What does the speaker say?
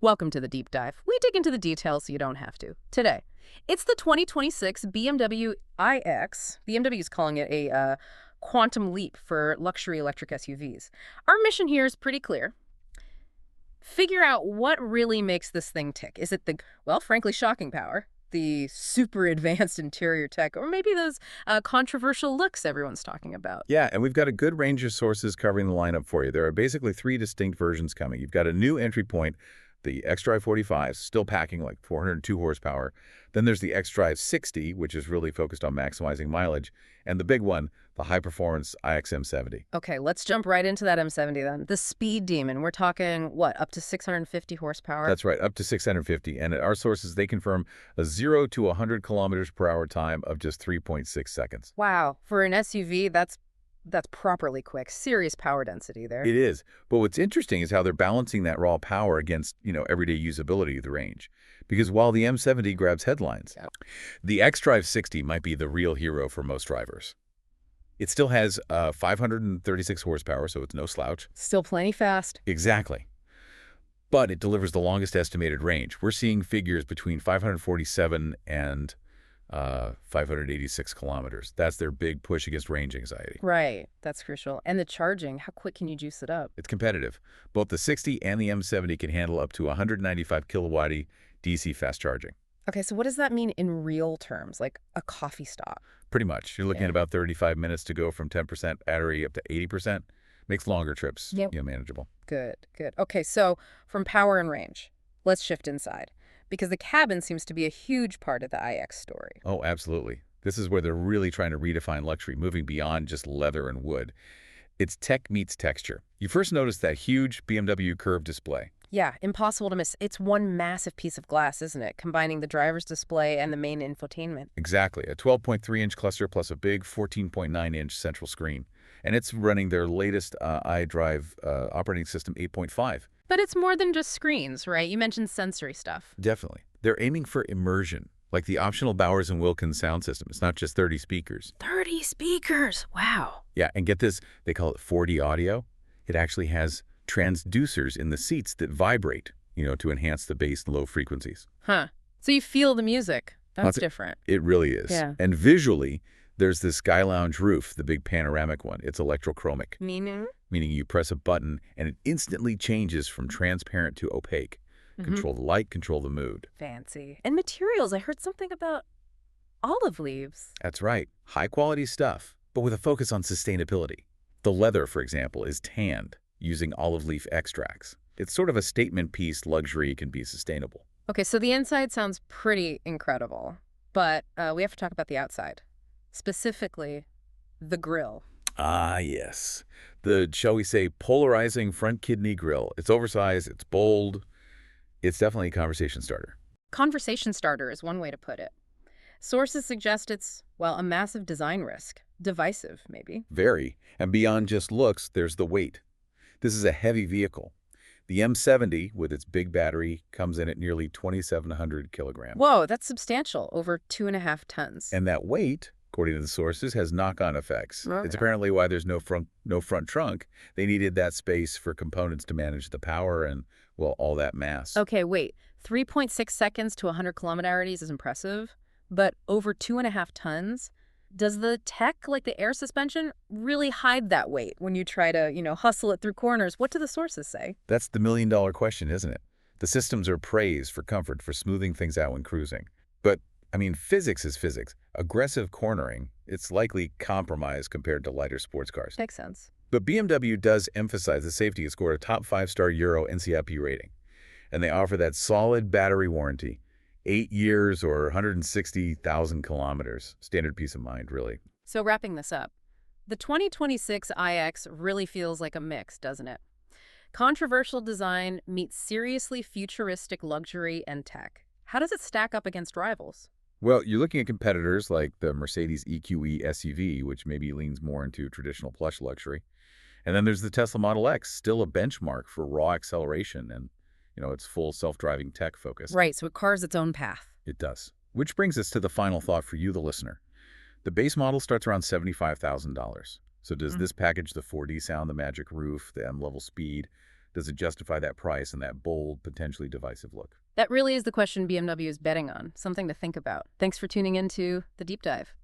Welcome to the deep dive. We dig into the details so you don't have to. Today, it's the 2026 BMW iX. BMW is calling it a quantum leap for luxury electric SUVs. Our mission here is pretty clear. Figure out what really makes this thing tick. Is it the, well, frankly, shocking power, the super advanced interior tech, or maybe those controversial looks everyone's talking about? Yeah, and we've got a good range of sources covering the lineup for you. There are basically three distinct versions coming. You've got a new entry point, the xDrive 45, still packing like 402 horsepower. Then there's the xDrive 60, which is really focused on maximizing mileage. And the big one, the high-performance iX M70. Okay, let's jump right into that M70 then. The speed demon, we're talking, what, up to 650 horsepower? That's right, up to 650. And at our sources, they confirm a 0 to 100 kilometers per hour time of just 3.6 seconds. Wow, for an SUV, that's properly quick. Serious power density there. It is. But what's interesting is how they're balancing that raw power against, everyday usability of the range. Because while the M70 grabs headlines, the xDrive 60 might be the real hero for most drivers. It still has 536 horsepower, so it's no slouch. Still plenty fast. Exactly. But it delivers the longest estimated range. We're seeing figures between 547 and 586 kilometers. That's their big push against range anxiety. Right. That's crucial. And the charging, how quick can you juice it up? It's competitive. Both the 60 and the M70 can handle up to 195 kilowatt DC fast charging. Okay, so what does that mean in real terms, like a coffee stop? Pretty much. You're looking at about 35 minutes to go from 10% battery up to 80%. Makes longer trips manageable. Good, good. Okay, so from power and range, let's shift inside, because the cabin seems to be a huge part of the iX story. Oh, absolutely. This is where they're really trying to redefine luxury, moving beyond just leather and wood. It's tech meets texture. You first notice that huge BMW Curved Display. Yeah, impossible to miss. It's one massive piece of glass, isn't it? Combining the driver's display and the main infotainment. Exactly. A 12.3-inch cluster plus a big 14.9-inch central screen. And it's running their latest eDrive Operating System 8.5. But it's more than just screens, right? You mentioned sensory stuff. Definitely. They're aiming for immersion, like the optional Bowers and Wilkins sound system. It's not just 30 speakers. 30 speakers! Wow. Yeah, and get this, they call it 4D audio. It actually has transducers in the seats that vibrate, to enhance the bass and low frequencies. Huh. So you feel the music. That's different. It really is. Yeah. And visually, there's this Sky Lounge roof, the big panoramic one. It's electrochromic. Meaning? Meaning you press a button and it instantly changes from transparent to opaque. Control the light, control the mood. Fancy. And materials, I heard something about olive leaves. That's right. High quality stuff, but with a focus on sustainability. The leather, for example, is tanned using olive leaf extracts. It's sort of a statement piece luxury can be sustainable. Okay, so the inside sounds pretty incredible, but we have to talk about the outside. Specifically, the grille. Ah, yes. The, shall we say, polarizing front kidney grille. It's oversized, it's bold. It's definitely a conversation starter. Conversation starter is one way to put it. Sources suggest it's, well, a massive design risk. Divisive, maybe. Very. And beyond just looks, there's the weight. This is a heavy vehicle. The M70, with its big battery, comes in at nearly 2,700 kilograms. Whoa, that's substantial, over 2.5 tons. And that weight, according to the sources, has knock-on effects. Okay. It's apparently why there's no front trunk. They needed that space for components to manage the power and, well, all that mass. Okay, wait. 3.6 seconds to 100 kilometers is impressive, but over 2.5 tons? Does the tech, like the air suspension, really hide that weight when you try to, hustle it through corners? What do the sources say? That's the million-dollar question, isn't it? The systems are praised for comfort, for smoothing things out when cruising. But, physics is physics. Aggressive cornering, it's likely compromise compared to lighter sports cars. Makes sense. But BMW does emphasize the safety. It scored a top 5-star Euro NCAP rating. And they offer that solid battery warranty. 8 years or 160,000 kilometers. Standard peace of mind, really. So wrapping this up, the 2026 iX really feels like a mix, doesn't it? Controversial design meets seriously futuristic luxury and tech. How does it stack up against rivals? Well, you're looking at competitors like the Mercedes EQE SUV, which maybe leans more into traditional plush luxury. And then there's the Tesla Model X, still a benchmark for raw acceleration and its full self-driving tech focus. Right, so it carves its own path. It does. Which brings us to the final thought for you, the listener. The base model starts around $75,000. So does this package the 4D sound, the magic roof, the M-level speed, Does it justify that price and that bold, potentially divisive look? That really is the question BMW is betting on, something to think about. Thanks for tuning in to The Deep Dive.